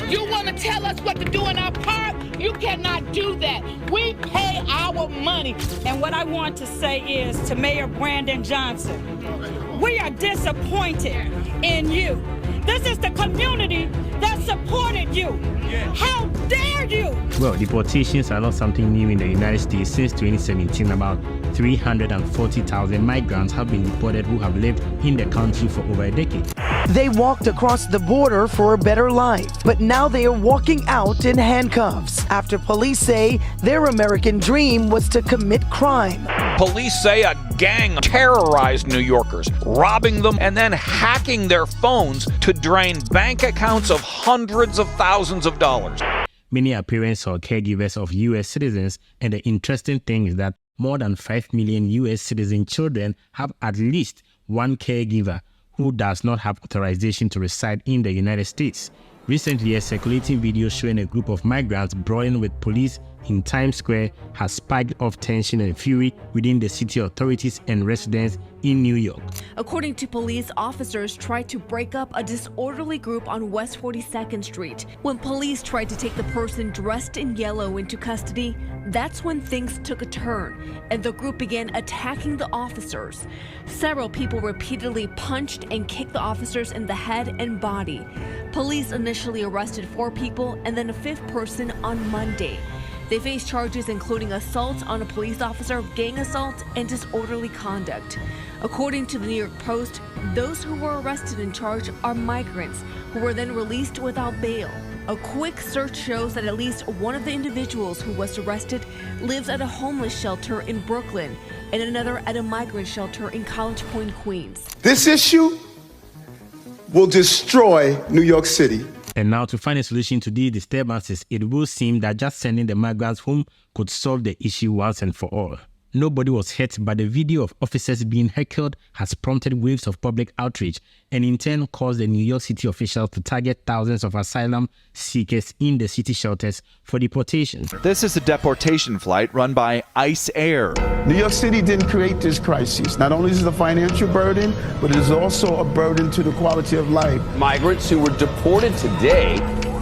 You want to tell us what to do in our park? You cannot do that. We pay our money. And what I want to say is to Mayor Brandon Johnson, we are disappointed in you. This is the community that supported you. How dare you? Well, deportations are not something new in the United States. Since 2017, about 340,000 migrants have been deported who have lived in the country for over a decade. They walked across the border for a better life, but now they are walking out in handcuffs after police say their American dream was to commit crime. Police say a gang terrorized New Yorkers, robbing them and then hacking their phones to drain bank accounts of hundreds of thousands of dollars. Many are parents or caregivers of U.S. citizens, and the interesting thing is that more than 5 million U.S. citizen children have at least one caregiver who does not have authorization to reside in the United States. Recently, a circulating video showing a group of migrants brawling with police in Times Square has sparked off tension and fury within the city authorities and residents in New York. According to police, officers tried to break up a disorderly group on West 42nd Street. When police tried to take the person dressed in yellow into custody, that's when things took a turn and the group began attacking the officers. Several people repeatedly punched and kicked the officers in the head and body. Police initially arrested 4 people and then a 5th person on Monday. They face charges including assault on a police officer, gang assault, and disorderly conduct. According to the New York Post, those who were arrested and charged are migrants who were then released without bail. A quick search shows that at least one of the individuals who was arrested lives at a homeless shelter in Brooklyn and another at a migrant shelter in College Point, Queens. This issue will destroy New York City. And now, to find a solution to these disturbances, it will seem that just sending the migrants home could solve the issue once and for all. Nobody was hurt, but the video of officers being heckled has prompted waves of public outrage and in turn caused the New York City officials to target thousands of asylum seekers in the city shelters for deportation. This is a deportation flight run by ICE Air. New York City didn't create this crisis. Not only is it a financial burden, but it is also a burden to the quality of life. Migrants who were deported today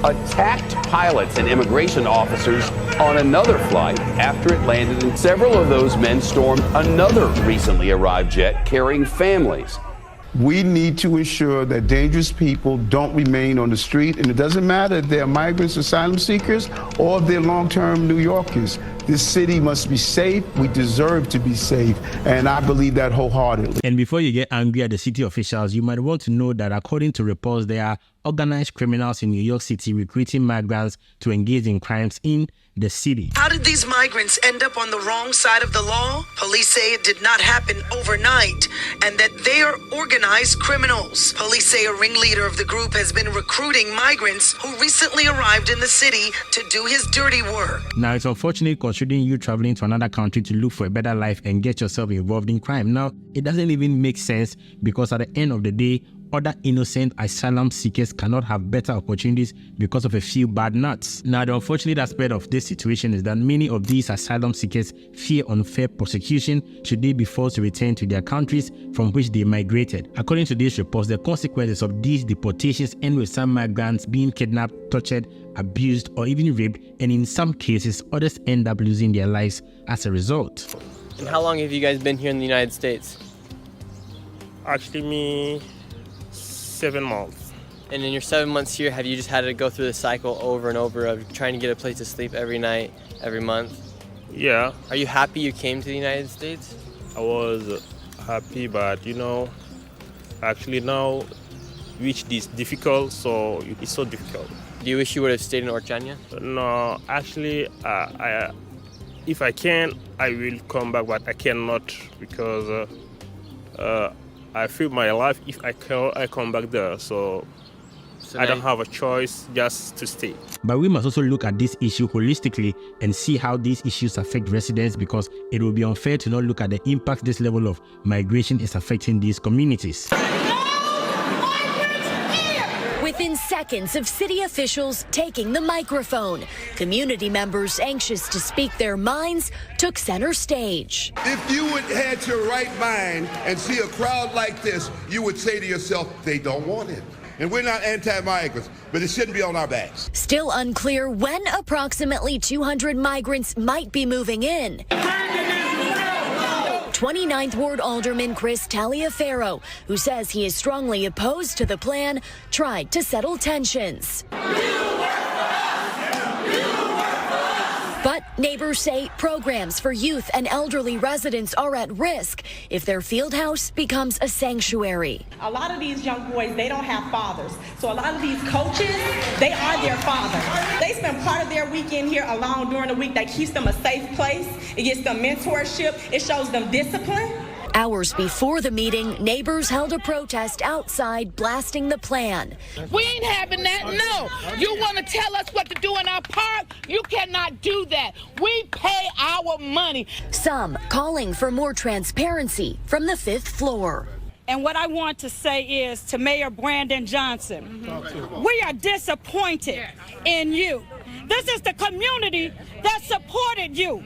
attacked pilots and immigration officers on another flight after it landed, and several of those men stormed another recently arrived jet carrying families. We need to ensure that dangerous people don't remain on the street, and it doesn't matter if they're migrants, asylum seekers, or if they're long-term New Yorkers. This city must be safe. We deserve to be safe, and I believe that wholeheartedly. And before you get angry at the city officials, you might want to know that according to reports, there are organized criminals in New York City recruiting migrants to engage in crimes in the city. How did these migrants end up on the wrong side of the law? Police say it did not happen overnight and that they are organized criminals. Police say a ringleader of the group has been recruiting migrants who recently arrived in the city to do his dirty work. Now, it's unfortunate considering you traveling to another country to look for a better life and get yourself involved in crime. Now, it doesn't even make sense because at the end of the day, other innocent asylum seekers cannot have better opportunities because of a few bad nuts. Now, the unfortunate aspect of this situation is that many of these asylum seekers fear unfair prosecution should they be forced to return to their countries from which they migrated. According to these reports, the consequences of these deportations end with some migrants being kidnapped, tortured, abused, or even raped, and in some cases, others end up losing their lives as a result. And how long have you guys been here in the United States? Actually, 7 months. And in your 7 months here, have you just had to go through the cycle over and over of trying to get a place to sleep every night, every month? Yeah. Are you happy you came to the United States? I was happy, but actually now, which is difficult, so it's so difficult. Do you wish you would have stayed in Orchania? No, actually, if I can, I will come back, but I cannot because I feel my life if I come back there, so I don't have a choice just to stay. But we must also look at this issue holistically and see how these issues affect residents, because it will be unfair to not look at the impact this level of migration is affecting these communities. Within seconds of city officials taking the microphone, community members anxious to speak their minds took center stage. If you had your right mind and see a crowd like this, you would say to yourself, they don't want it. and we're not anti-migrants, but it shouldn't be on our backs. Still unclear when approximately 200 migrants might be moving in. 29th Ward Alderman Chris Taliaferro, who says he is strongly opposed to the plan, tried to settle tensions. But neighbors say programs for youth and elderly residents are at risk if their field house becomes a sanctuary. A lot of these young boys, they don't have fathers. So a lot of these coaches, they are their father. They spend part of their weekend here alone during the week. That keeps them a safe place. It gets them mentorship. It shows them discipline. Hours before the meeting, neighbors held a protest outside, blasting the plan. We ain't having that, no. You want to tell us what to do in our park? You cannot do that. We pay our money. Some calling for more transparency from the 5th floor. And what I want to say is to Mayor Brandon Johnson, we are disappointed in you. This is the community that supported you.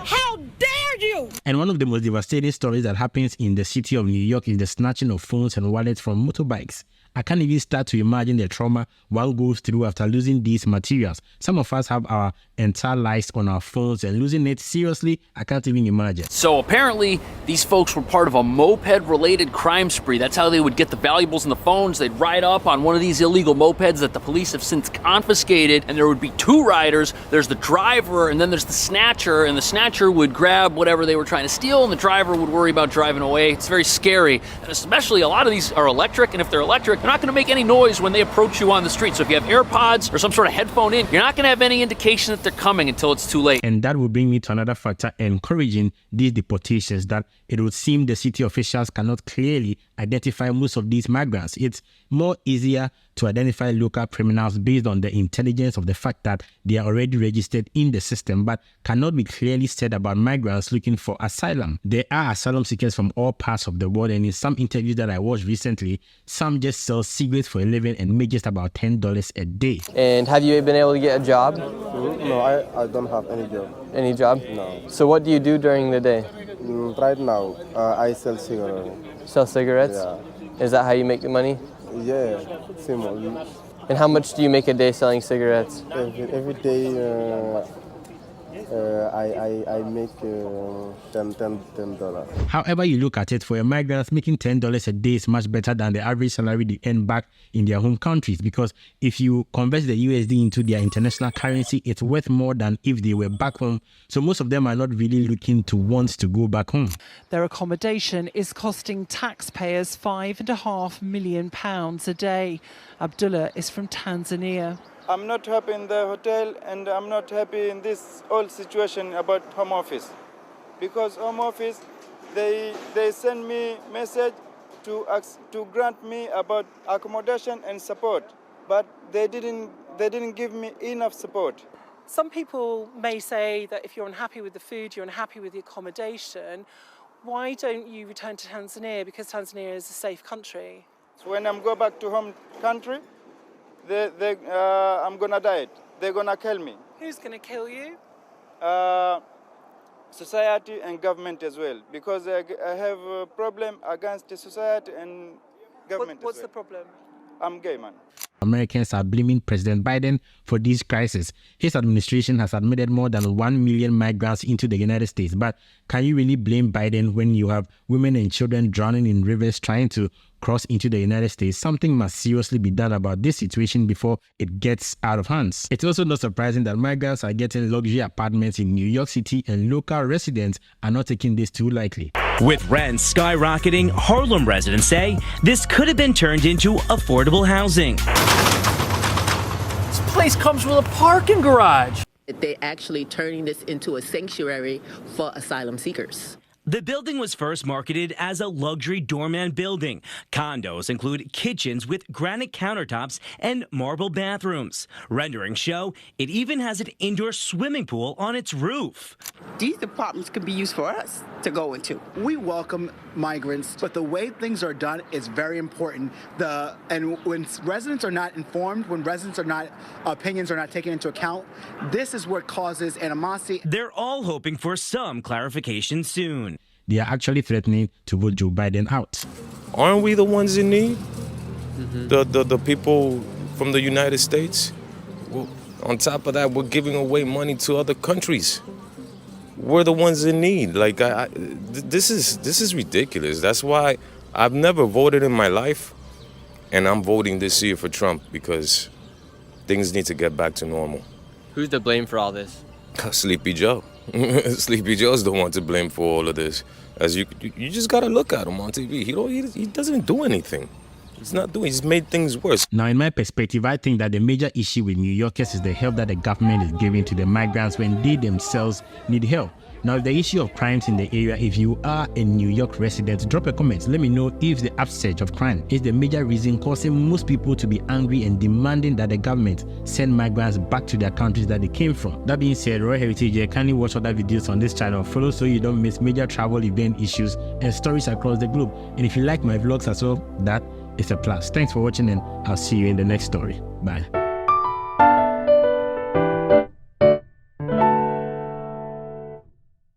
How dare you? And one of the most devastating stories that happens in the city of New York is the snatching of phones and wallets from motorbikes. I can't even start to imagine the trauma one goes through after losing these materials. Some of us have our entire lives on our phones, and losing it, seriously, I can't even imagine. So apparently, these folks were part of a moped-related crime spree. That's how they would get the valuables and the phones. They'd ride up on one of these illegal mopeds that the police have since confiscated, and there would be two riders. There's the driver, and then there's the snatcher, and the snatcher would grab whatever they were trying to steal, and the driver would worry about driving away. It's very scary, and especially a lot of these are electric, and if they're electric, they're not going to make any noise when they approach you on the street. So if you have AirPods or some sort of headphone in, you're not going to have any indication that they're coming until it's too late. And that will bring me to another factor encouraging these deportations, that it would seem the city officials cannot clearly identify most of these migrants. It's more easier to identify local criminals based on the intelligence of the fact that they are already registered in the system, but cannot be clearly said about migrants looking for asylum. There are asylum seekers from all parts of the world, and in some interviews that I watched recently, some just sell cigarettes for a living and make just about $10 a day. And have you been able to get a job? No, I don't have any job. Any job? No. So what do you do during the day? Right now, I sell cigarettes. Sell cigarettes? Yeah. Is that how you make the money? Yeah, simple. And how much do you make a day selling cigarettes? Every day I make $10. However you look at it, for a migrant, making $10 a day is much better than the average salary they earn back in their home countries, because if you convert the USD into their international currency, it's worth more than if they were back home. So most of them are not really looking to want to go back home. Their accommodation is costing taxpayers £5.5 million a day. Abdullah is from Tanzania. I'm not happy in the hotel, and I'm not happy in this whole situation about Home Office. Because Home Office, they send me message to grant me about accommodation and support, but they didn't give me enough support. Some people may say that if you're unhappy with the food, you're unhappy with the accommodation, why don't you return to Tanzania? Because Tanzania is a safe country. So when I'm go back to home country, I'm gonna die. They're gonna kill me. Who's gonna kill you? Society and government as well, because I have a problem against the society and government. What's the problem? I'm gay, man. Americans are blaming President Biden for this crisis. His administration has admitted more than 1 million migrants into the United States. But can you really blame Biden when you have women and children drowning in rivers trying to cross into the United States? Something must seriously be done about this situation before it gets out of hands. It's also not surprising that migrants are getting luxury apartments in New York City, and local residents are not taking this too lightly. With rents skyrocketing, Harlem residents say this could have been turned into affordable housing. This place comes with a parking garage. They're actually turning this into a sanctuary for asylum seekers. The building was first marketed as a luxury doorman building. Condos include kitchens with granite countertops and marble bathrooms. Renderings show it even has an indoor swimming pool on its roof. These apartments can be used for us to go into. We welcome migrants, but the way things are done is very important. And when residents are not informed, when residents are not, opinions are not taken into account, this is what causes animosity. They're all hoping for some clarification soon. They are actually threatening to vote Joe Biden out. Aren't we the ones in need? The people from the United States, well, on top of that, we're giving away money to other countries. We're the ones in need. Like, this is ridiculous. That's why I've never voted in my life, and I'm voting this year for Trump because things need to get back to normal. Who's to blame for all this? Sleepy Joe. Sleepy Joe's the one to blame for all of this. As you just gotta look at him on TV. He doesn't do anything. He's made things worse. Now, in my perspective, I think that the major issue with New Yorkers is the help that the government is giving to the migrants when they themselves need help. Now, the issue of crimes in the area, if you are a New York resident, drop a comment. Let me know if the upsurge of crime is the major reason causing most people to be angry and demanding that the government send migrants back to their countries that they came from. That being said, Royal Heritage here, kindly watch other videos on this channel. Follow so you don't miss major travel event issues and stories across the globe. And if you like my vlogs as well, that is a plus. Thanks for watching, and I'll see you in the next story. Bye.